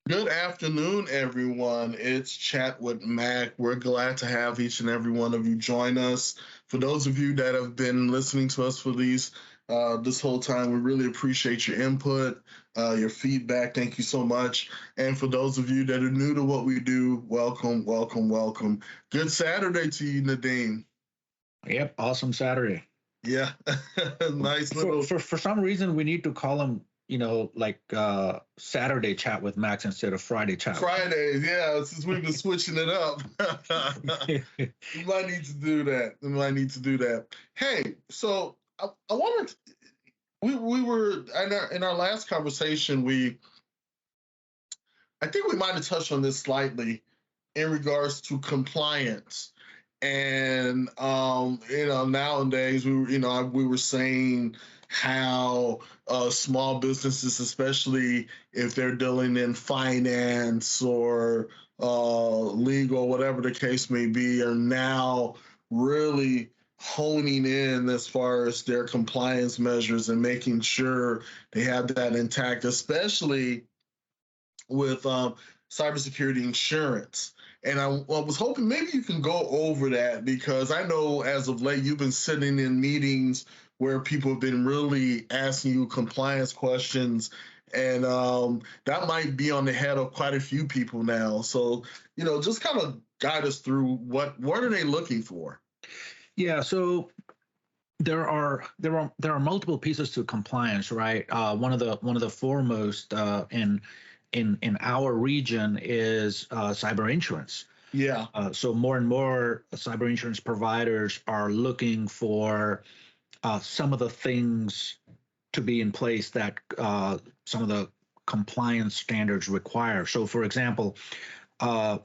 Good afternoon, everyone. It's Chat with Mac. We're glad to have each and every one of you join us. For those of you that have been listening to us for this whole time, we really appreciate your input, your feedback. Thank you so much. And for those of you that are new to what we do, welcome, welcome, welcome. Good Saturday to you, Nadine. Yep, awesome Saturday. Yeah, nice For little for for some reason, we need to call them, like Saturday chat with Max instead of Friday chat with Max. Fridays. Yeah, since we've been switching it up. We might need to do that. We might need to do that. Hey, so I wanted we were in our last conversation. I think we might have touched on this slightly in regards to compliance. And nowadays we were saying how small businesses, especially if they're dealing in finance or legal, whatever the case may be, are now really honing in as far as their compliance measures and making sure they have that intact, especially with cybersecurity insurance. And I was hoping maybe you can go over that because I know as of late you've been sitting in meetings where people have been really asking you compliance questions, and that might be on the head of quite a few people now. So just kind of guide us through what are they looking for? Yeah, so there are multiple pieces to compliance, right? One of the foremost in our region is cyber insurance. Yeah. So more and more cyber insurance providers are looking for some of the things to be in place that some of the compliance standards require. So, for example, uh,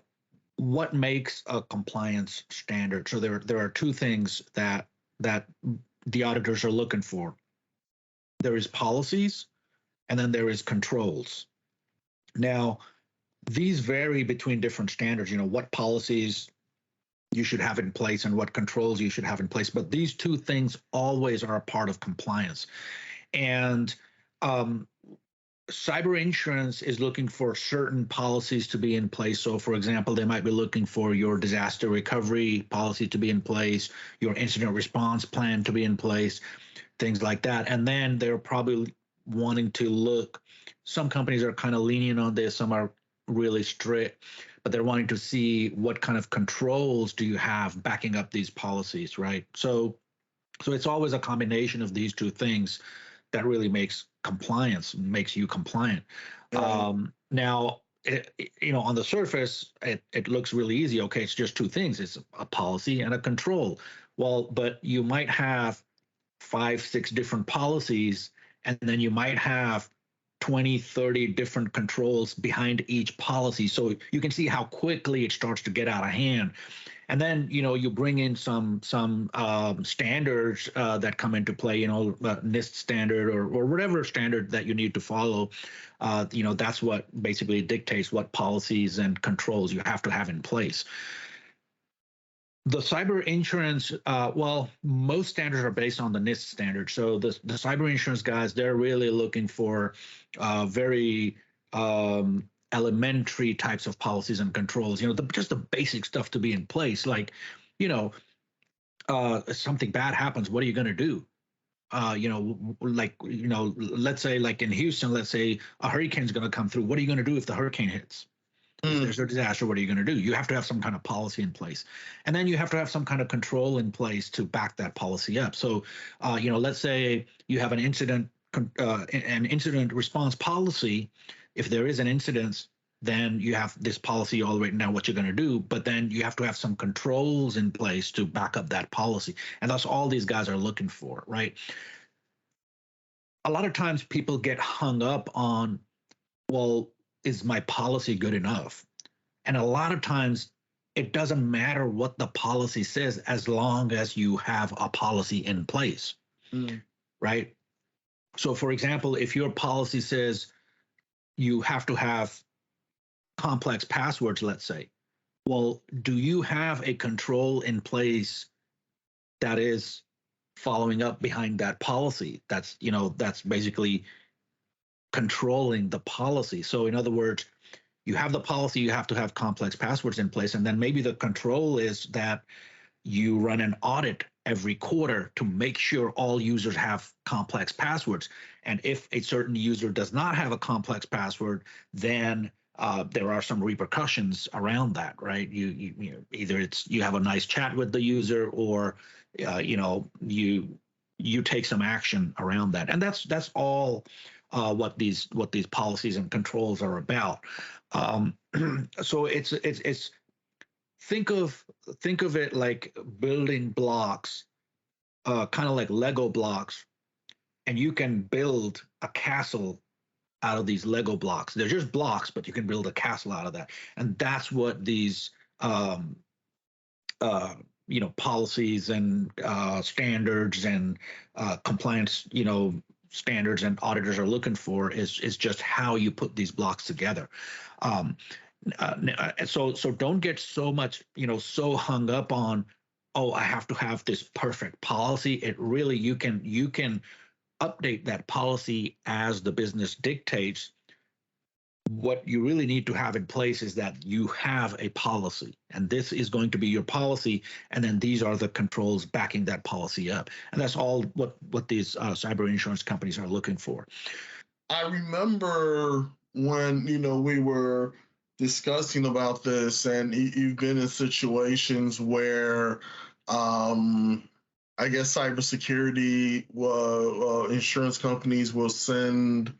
what makes a compliance standard? So there are two things that the auditors are looking for. There is policies, and then there is controls. Now, these vary between different standards. What policies you should have in place and what controls you should have in place. But these two things always are a part of compliance. And um, cyber insurance is looking for certain policies to be in place. So, for example, they might be looking for your disaster recovery policy to be in place, your incident response plan to be in place, things like that. And then they're probably wanting to look, some companies are kind of lenient on this, some are really strict, but they're wanting to see what kind of controls do you have backing up these policies, right? So it's always a combination of these two things that really makes you compliant. Right. Now, on the surface, it looks really easy. Okay, it's just two things: it's a policy and a control. Well, but you might have five, six different policies, and then you might have 20, 30 different controls behind each policy. So you can see how quickly it starts to get out of hand. And then you bring in some standards that come into play, NIST standard or whatever standard that you need to follow. That's what basically dictates what policies and controls you have to have in place. The cyber insurance, well, most standards are based on the NIST standard. So the cyber insurance guys, they're really looking for very elementary types of policies and controls. Just the basic stuff to be in place. Like, you know, something bad happens, what are you going to do? Let's say like in Houston, let's say a hurricane's going to come through. What are you going to do if the hurricane hits? If Mm. there's a disaster, what are you going to do? You have to have some kind of policy in place, and then you have to have some kind of control in place to back that policy up. So, let's say you have an incident response policy. If there is an incident, then you have this policy all written down what you're going to do, but then you have to have some controls in place to back up that policy, and that's all these guys are looking for, right? A lot of times people get hung up on, well, is my policy good enough? And a lot of times it doesn't matter what the policy says as long as you have a policy in place, Mm. right? So, for example, if your policy says you have to have complex passwords, let's say, well, do you have a control in place that is following up behind that policy? That's basically controlling the policy. So, in other words, you have the policy, you have to have complex passwords in place, and then maybe the control is that you run an audit every quarter to make sure all users have complex passwords. And if a certain user does not have a complex password, then there are some repercussions around that, right? You know, either it's you have a nice chat with the user, or you know, you take some action around that, and that's all what these policies and controls are about. Um, so it's think of think of it like building blocks, kind of like Lego blocks, and you can build a castle out of these Lego blocks. They're just blocks, but you can build a castle out of that, and that's what these um, uh, policies and standards and compliance standards and auditors are looking for is just how you put these blocks together. Um, so don't get so much so hung up on, oh, I have to have this perfect policy. It really, you can update that policy as the business dictates. What you really need to have in place is that you have a policy, and this is going to be your policy, and then these are the controls backing that policy up, and that's all what these cyber insurance companies are looking for. I remember when we were discussing about this, and you've been in situations where, I guess, cybersecurity insurance companies will send.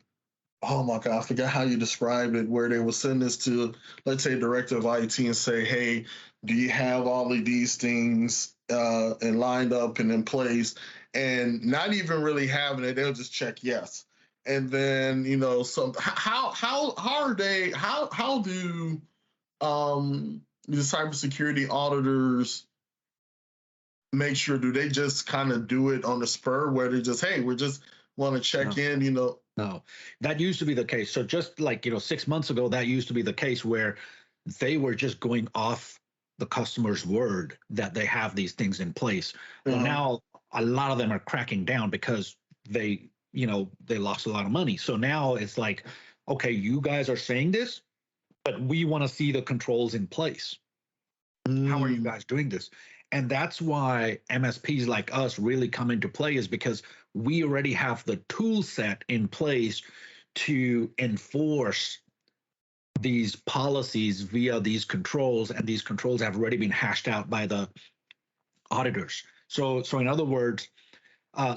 Oh my God, I forgot how you described it, where they will send this to, let's say, director of IT and say, hey, do you have all of these things and lined up and in place? And not even really having it, they'll just check yes. And then, some how are they how do the cybersecurity auditors make sure? Do they just kind of do it on the spur, where they just, hey, we just want to check No. in? No, that used to be the case. So just like 6 months ago, that used to be the case where they were just going off the customer's word that they have these things in place. Well, Uh, now a lot of them are cracking down because they lost a lot of money. So now it's like, okay, you guys are saying this, but we want to see the controls in place. How are you mm, guys doing this? And that's why MSPs like us really come into play, is because we already have the tool set in place to enforce these policies via these controls, and these controls have already been hashed out by the auditors. So in other words, a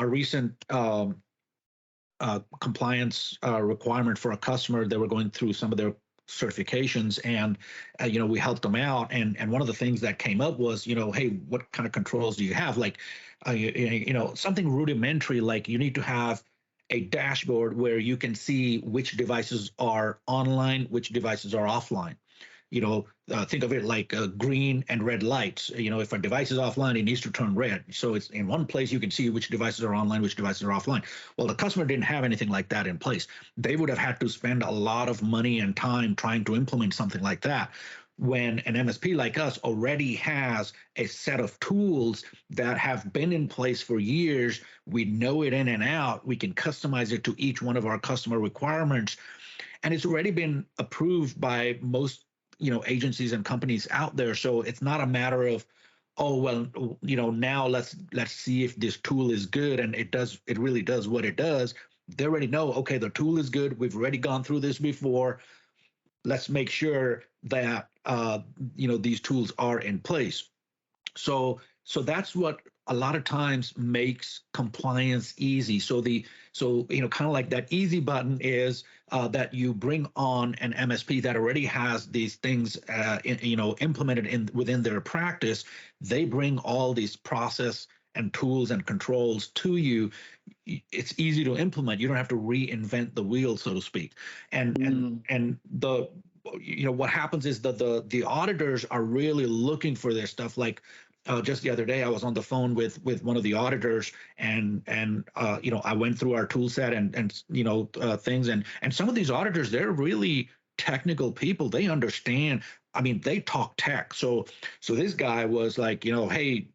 recent compliance requirement for a customer, they were going through some of their certifications, and we helped them out, and one of the things that came up was, hey, what kind of controls do you have? Like something rudimentary, like you need to have a dashboard where you can see which devices are online, which devices are offline. Think of it like green and red lights. If a device is offline, it needs to turn red. So it's in one place you can see which devices are online, which devices are offline. Well, the customer didn't have anything like that in place. They would have had to spend a lot of money and time trying to implement something like that, when an MSP like us already has a set of tools that have been in place for years. We know it in and out. We can customize it to each one of our customer requirements, and it's already been approved by most agencies and companies out there. So it's not a matter of, oh well, now let's see if this tool is good and it really does what it does. They already know, okay, the tool is good, we've already gone through this before, let's make sure that these tools are in place. So that's what a lot of times makes compliance easy. So kind of like that easy button is that you bring on an MSP that already has these things implemented in within their practice. They bring all these process and tools and controls to you. It's easy to implement. You don't have to reinvent the wheel, so to speak. and and mm, and the what happens is that the auditors are really looking for this stuff. Like just the other day, I was on the phone with one of the auditors, and I went through our tool set and things, and some of these auditors, they're really technical people. They understand. I mean, they talk tech. So this guy was like, hey,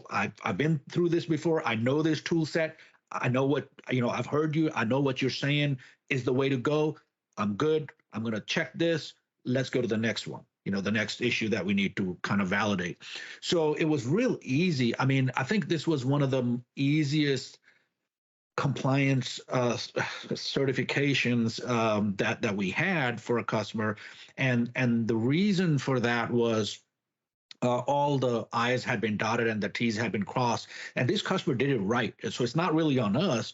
I've been through this before. I know this tool set. I know what I've heard you. I know what you're saying is the way to go. I'm good. I'm going to check this. Let's go to the next one, the next issue that we need to kind of validate. So it was real easy. I mean, I think this was one of the easiest compliance certifications that we had for a customer, and the reason for that was all the I's had been dotted and the T's had been crossed, and this customer did it right. So it's not really on us.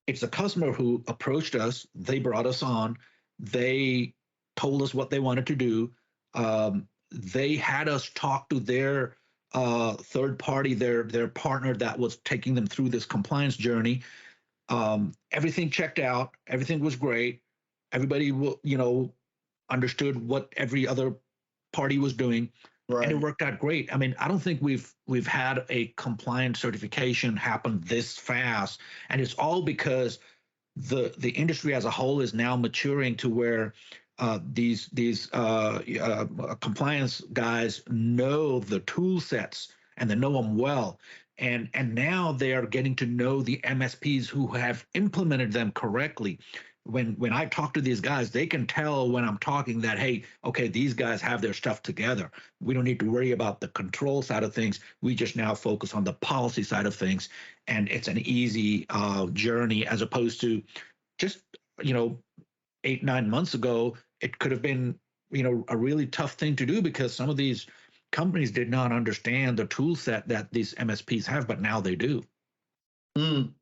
It's the customer who approached us. They brought us on. They told us what they wanted to do. They had us talk to their third party, their partner that was taking them through this compliance journey. Everything checked out. Everything was great. Everybody, understood what every other party was doing, and it Right. worked out great. I mean, I don't think we've had a compliance certification happen this fast, and it's all because the industry as a whole is now maturing to where these compliance guys know the tool sets and they know them well, and now they are getting to know the MSPs who have implemented them correctly. When I talk to these guys, they can tell when I'm talking that, hey, okay, these guys have their stuff together. We don't need to worry about the control side of things. We just now focus on the policy side of things, and it's an easy journey as opposed to just 8-9 months ago. It could have been a really tough thing to do because some of these companies did not understand the tool set that these MSPs have, but now they do. Mm.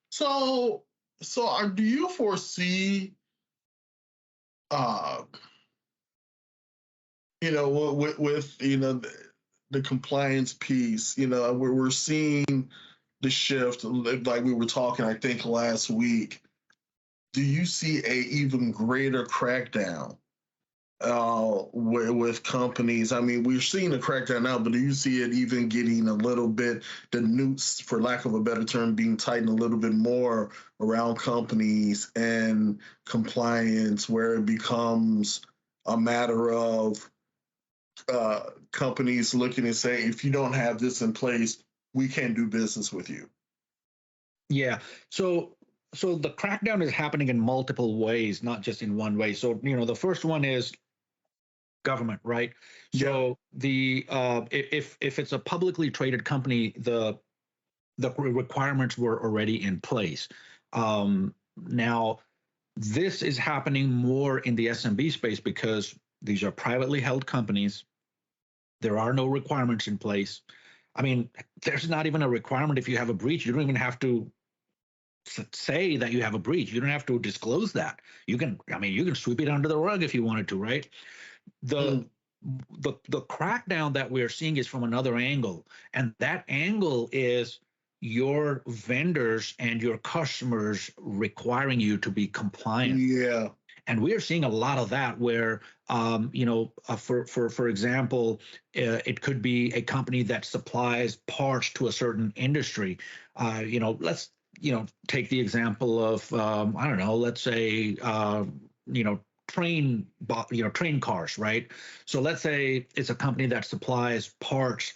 So, do you foresee, uh, with the compliance piece, we're seeing the shift, like we were talking, I think last week. Do you see a even greater crackdown with companies? I mean, we're seeing a crackdown now, but do you see it even getting a little bit, the noose, for lack of a better term, being tightened a little bit more around companies and compliance, where it becomes a matter of companies looking and saying, if you don't have this in place, we can't do business with you? Yeah. So the crackdown is happening in multiple ways, not just in one way. So the first one is government, right? Yeah. So the if it's a publicly traded company, the requirements were already in place. Now this is happening more in the SMB space because these are privately held companies. There are no requirements in place. I mean, there's not even a requirement if you have a breach. You don't even have to say that you have a breach. You don't have to disclose that. You can sweep it under the rug if you wanted to, right? The Mm. the crackdown that we're seeing is from another angle, and that angle is your vendors and your customers requiring you to be compliant. Yeah. And we are seeing a lot of that where for example, it could be a company that supplies parts to a certain industry. Let's take the example of I don't know, let's say train train cars, right? So let's say it's a company that supplies parts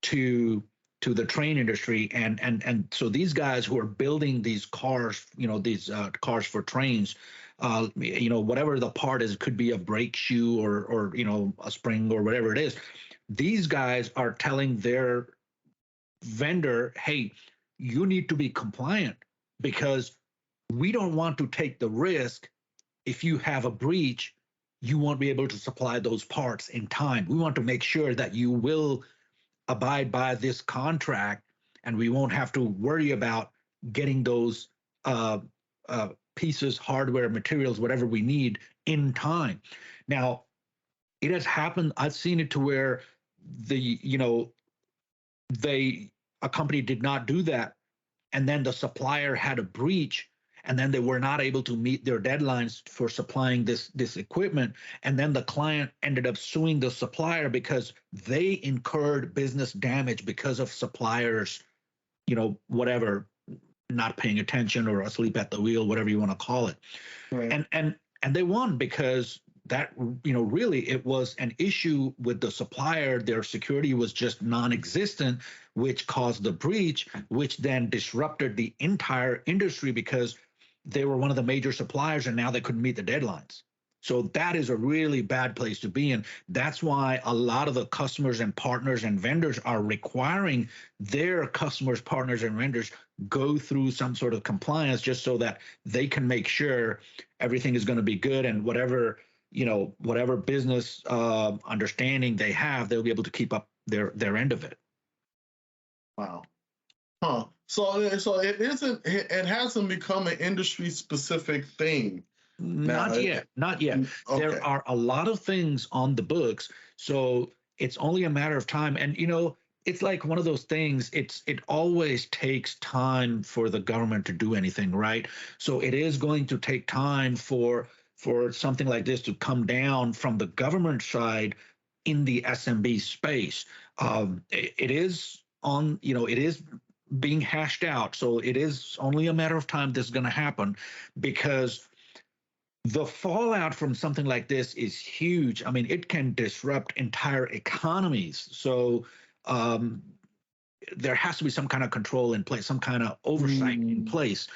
to the train industry, and so these guys who are building these cars, these cars for trains, whatever the part is, it could be a brake shoe or a spring or whatever it is. These guys are telling their vendor, hey, you need to be compliant because we don't want to take the risk. If you have a breach, you won't be able to supply those parts in time. We want to make sure that you will abide by this contract, and we won't have to worry about getting those uh, pieces, hardware, materials, whatever we need in time. Now, it has happened. I've seen it to where the they a company did not do that, and then the supplier had a breach, and then they were not able to meet their deadlines for supplying this equipment, and then the client ended up suing the supplier because they incurred business damage because of suppliers whatever, not paying attention or asleep at the wheel, whatever you want to call it. Right. And they won because that really it was an issue with the supplier. Their security was just non-existent, which caused the breach, which then disrupted the entire industry because they were one of the major suppliers and now they couldn't meet the deadlines. So that is a really bad place to be in. That's why a lot of the customers and partners and vendors are requiring their customers, partners, and vendors go through some sort of compliance just so that they can make sure everything is going to be good, and whatever business understanding they have, they'll be able to keep up their end of it. Wow. Huh. So it isn't. It hasn't become an industry specific thing. Not yet, not yet. Okay. There are a lot of things on the books, so it's only a matter of time. And it's like one of those things. It always takes time for the government to do anything, right? So it is going to take time for something like this to come down from the government side in the SMB space. It is on, it is being hashed out. So it is only a matter of time this is going to happen, because the fallout from something like this is huge. I mean, it can disrupt entire economies. So there has to be some kind of control in place, some kind of oversight in place.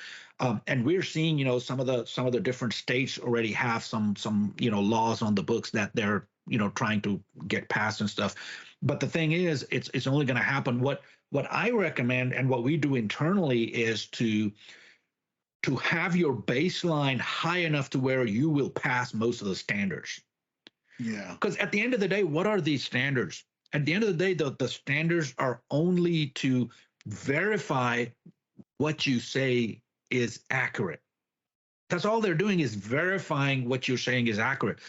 And we're seeing, some of the different states already have some laws on the books that they're trying to get passed and stuff. But the thing is, it's only going to happen. What I recommend and what we do internally is to have your baseline high enough to where you will pass most of the standards. Yeah. Because at the end of the day, what are these standards? At the end of the day, the standards are only to verify what you say is accurate. That's all they're doing, is verifying what you're saying is accurate.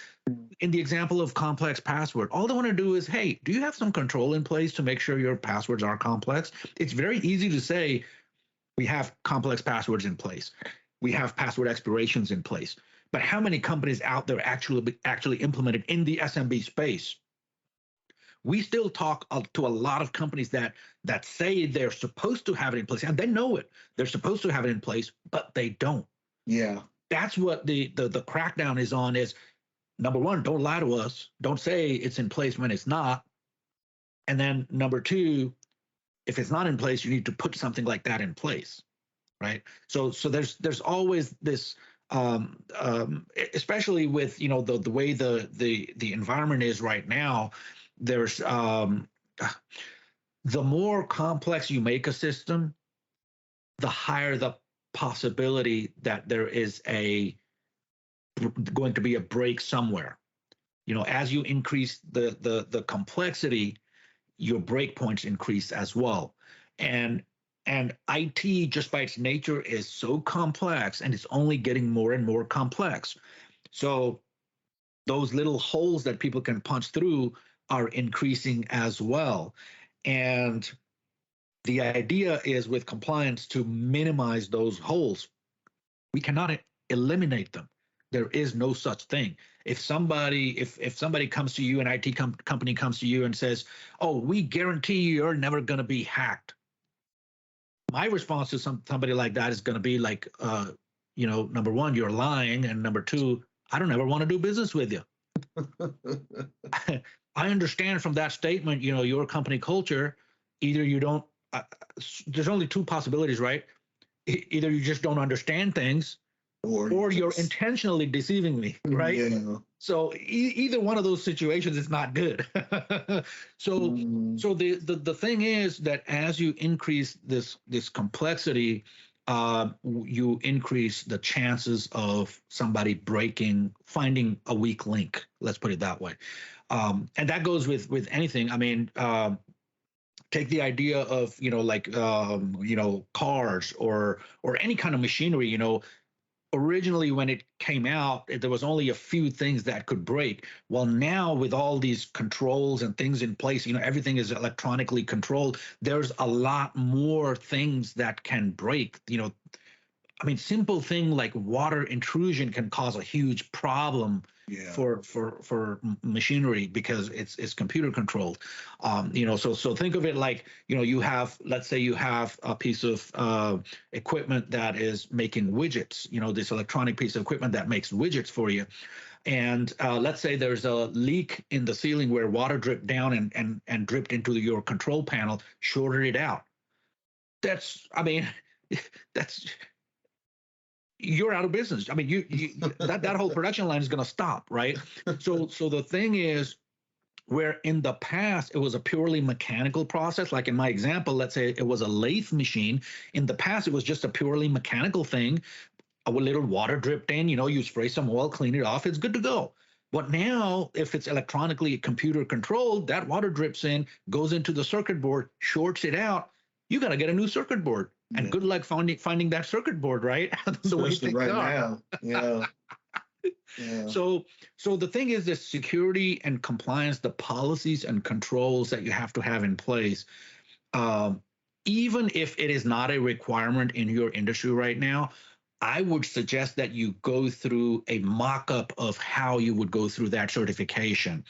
In the example of complex password, all they want to do is, hey, do you have some control in place to make sure your passwords are complex? It's very easy to say, we have complex passwords in place. We have password expirations in place. But how many companies out there actually implemented in the SMB space? We still talk to a lot of companies that say they're supposed to have it in place, and they know it. They're supposed to have it in place, but they don't. Yeah. That's what the crackdown is on. Is number one, don't lie to us. Don't say it's in place when it's not. And then number two, if it's not in place, you need to put something like that in place, right? So there's always this, especially with the way the environment is right now. There's the more complex you make a system, the higher the possibility that there is going to be a break somewhere. As you increase the complexity, your breakpoints increase as well. And IT, just by its nature, is so complex, and it's only getting more and more complex. So those little holes that people can punch through are increasing as well. And the idea is, with compliance, to minimize those holes. We cannot eliminate them. There is no such thing. If somebody comes to you, an IT company comes to you and says, "Oh, we guarantee you're never going to be hacked," my response to somebody like that is going to be like, number one, you're lying, and number two, I don't ever want to do business with you. I understand from that statement, your company culture. Either you don't. There's only two possibilities, right? Either you just don't understand things, or you're intentionally deceiving me, right? Yeah. So either one of those situations is not good. So the thing is that as you increase this complexity, you increase the chances of somebody finding a weak link. Let's put it that way. And that goes with anything. I mean, take the idea of cars or any kind of machinery. Originally, when it came out, there was only a few things that could break. Well, now with all these controls and things in place, everything is electronically controlled. There's a lot more things that can break. I mean, simple thing like water intrusion can cause a huge problem for machinery, because it's computer controlled. So think of it like, let's say you have a piece of equipment that is making widgets, this electronic piece of equipment that makes widgets for you. And let's say there's a leak in the ceiling where water dripped down and dripped into your control panel, shorted it out. That's you're out of business. I mean, that whole production line is going to stop, right? So the thing is, where in the past it was a purely mechanical process, like in my example, let's say it was a lathe machine. In the past, it was just a purely mechanical thing. A little water dripped in, you spray some oil, clean it off, it's good to go. But now, if it's electronically computer controlled, that water drips in, goes into the circuit board, shorts it out. You got to get a new circuit board. And good luck finding that circuit board, right? The way Especially things right are. now. Yeah. Yeah. So the thing is, the security and compliance, the policies and controls that you have to have in place, um, even if it is not a requirement in your industry right now, I would suggest that you go through a mock-up of how you would go through that certification.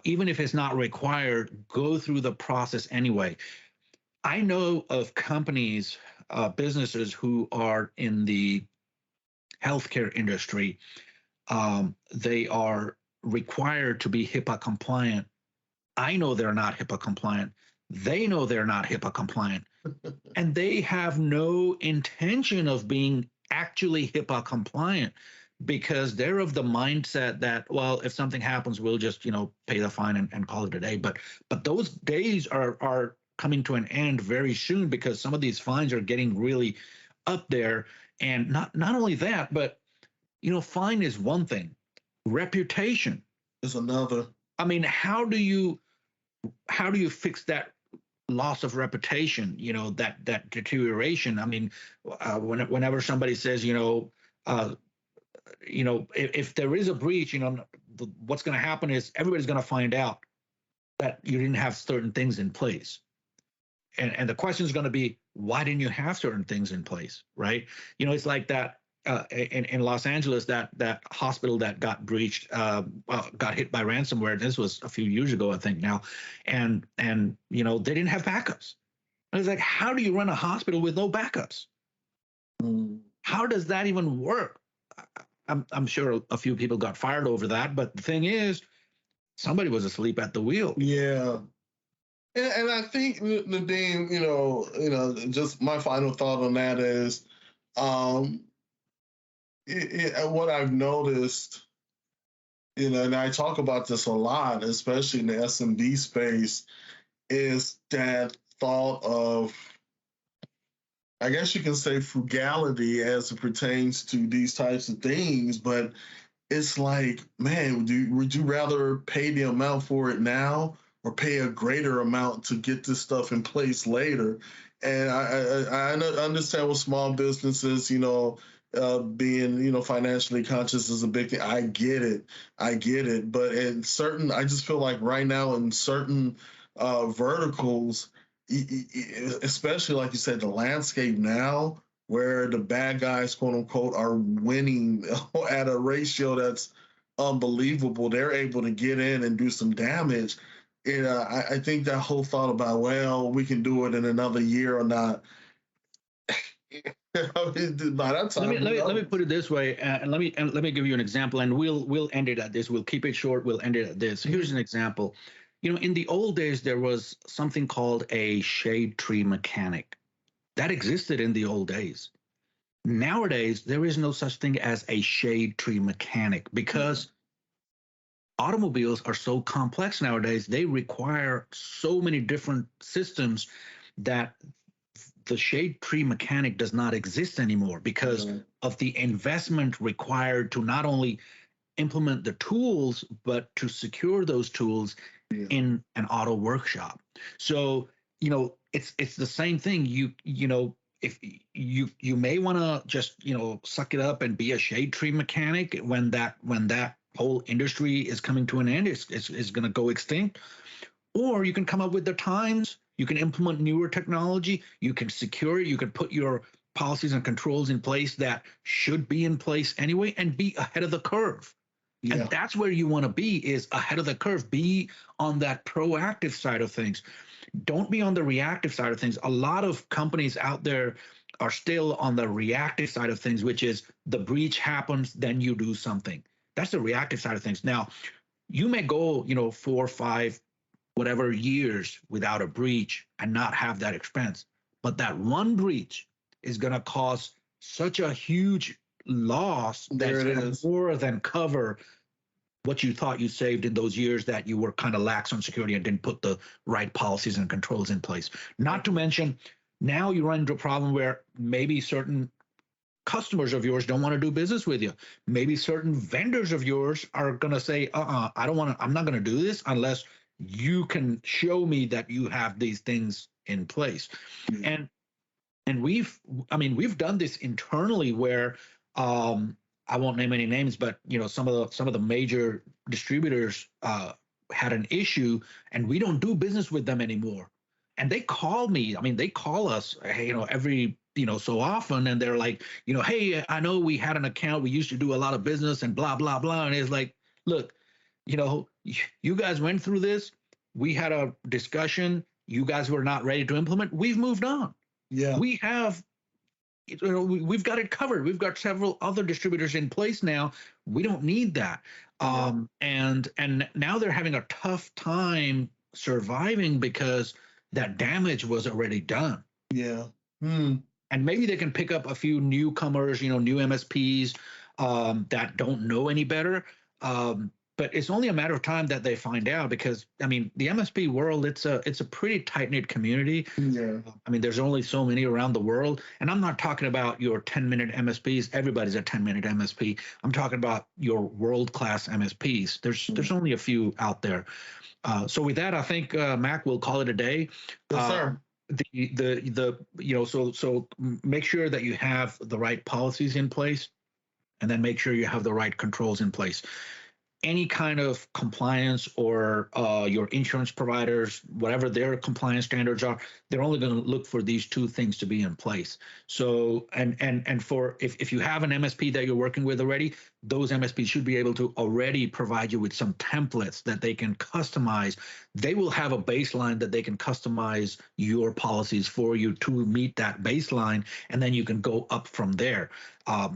Even if it's not required, go through the process anyway. I know of companies, businesses who are in the healthcare industry. They are required to be HIPAA compliant. I know they're not HIPAA compliant. They know they're not HIPAA compliant. And they have no intention of being actually HIPAA compliant because they're of the mindset that, well, if something happens, we'll just, pay the fine and call it a day. But those days are coming to an end very soon because some of these fines are getting really up there. And not only that, but fine is one thing. Reputation is another. I mean, how do you fix that loss of reputation, that deterioration? I mean, whenever somebody says, if there is a breach, what's going to happen is everybody's going to find out that you didn't have certain things in place. And the question is going to be, why didn't you have certain things in place, right? It's like that in Los Angeles, that hospital that got breached, got hit by ransomware. This was a few years ago, I think now, and they didn't have backups. I was like, how do you run a hospital with no backups? How does that even work? I'm sure a few people got fired over that, but the thing is, somebody was asleep at the wheel. Yeah. And I think, Nadeem, just my final thought on that is, what I've noticed, and I talk about this a lot, especially in the SMB space, is that thought of, I guess you can say, frugality as it pertains to these types of things, but it's like, man, would you rather pay the amount for it now or pay a greater amount to get this stuff in place later? And I understand with small businesses, being, financially conscious is a big thing. I get it. But I just feel like right now in certain verticals, especially like you said, the landscape now, where the bad guys, quote unquote, are winning at a ratio that's unbelievable. They're able to get in and do some damage. I think that whole thought about, well, we can do it in another year or not. By that time, let me put it this way, and let me give you an example, and we'll end it at this. We'll keep it short. We'll end it at this. Here's an example. In the old days, there was something called a shade tree mechanic. That existed in the old days. Nowadays, there is no such thing as a shade tree mechanic because automobiles are so complex nowadays. They require so many different systems that the shade tree mechanic does not exist anymore because of the investment required to not only implement the tools, but to secure those tools in an auto workshop. So, it's the same thing. If you may want to just, suck it up and be a shade tree mechanic when that whole industry is coming to an end, is going to go extinct. Or you can come up with the times, you can implement newer technology, you can secure it, you can put your policies and controls in place that should be in place anyway and be ahead of the curve. Yeah. And that's where you want to be, is ahead of the curve. Be on that proactive side of things. Don't be on the reactive side of things. A lot of companies out there are still on the reactive side of things, which is the breach happens, then you do something. That's the reactive side of things. Now, you may go, 4 or 5, whatever years without a breach and not have that expense. But that one breach is going to cause such a huge loss There that's it going is. to more than cover what you thought you saved in those years that you were kind of lax on security and didn't put the right policies and controls in place. Not to mention, now you run into a problem where maybe certain customers of yours don't want to do business with you. Maybe certain vendors of yours are going to say, I don't want to, I'm not going to do this unless you can show me that you have these things in place. Yeah. And we've done this internally where I won't name any names, but some of the major distributors had an issue, and we don't do business with them anymore. And they call me. I mean, they call us, every so often, and they're like, hey, I know we had an account, we used to do a lot of business, and blah blah blah. And it's like, look, you guys went through this. We had a discussion. You guys were not ready to implement. We've moved on. Yeah. We have, we've got it covered. We've got several other distributors in place now. We don't need that. And now they're having a tough time surviving because that damage was already done. Yeah. And maybe they can pick up a few newcomers, new MSPs that don't know any better. But it's only a matter of time that they find out, because I mean, the MSP world, it's a pretty tight knit community. Yeah. I mean, there's only so many around the world, and I'm not talking about your 10-minute MSPs. Everybody's a 10-minute MSP. I'm talking about your world class MSPs. There's only a few out there. So with that, I think Mac, we'll call it a day. Yes, sir. So make sure that you have the right policies in place, and then make sure you have the right controls in place. Any kind of compliance, or your insurance providers, whatever their compliance standards are, they're only going to look for these two things to be in place. So, and for if you have an MSP that you're working with already, those MSPs should be able to already provide you with some templates that they can customize. They will have a baseline that they can customize your policies for you to meet that baseline, and then you can go up from there.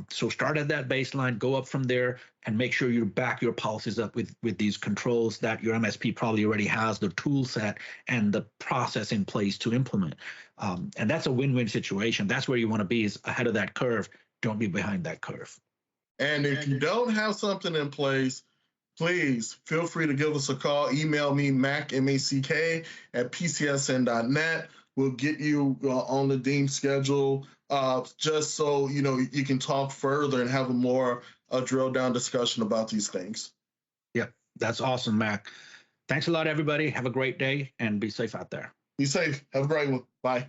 So start at that baseline, go up from there, and make sure you back your policies up with these controls that your MSP probably already has the tool set and the process in place to implement. And that's a win-win situation. That's where you want to be, is ahead of that curve. Don't be behind that curve. And if you don't have something in place, please feel free to give us a call. Email me, Mac, M-A-C-K, at PC.Solutions.Net. We'll get you on the Dean schedule, just so you can talk further and have a more drill down discussion about these things. Yep, that's awesome, Mac. Thanks a lot, everybody. Have a great day, and be safe out there. Be safe. Have a great one. Bye.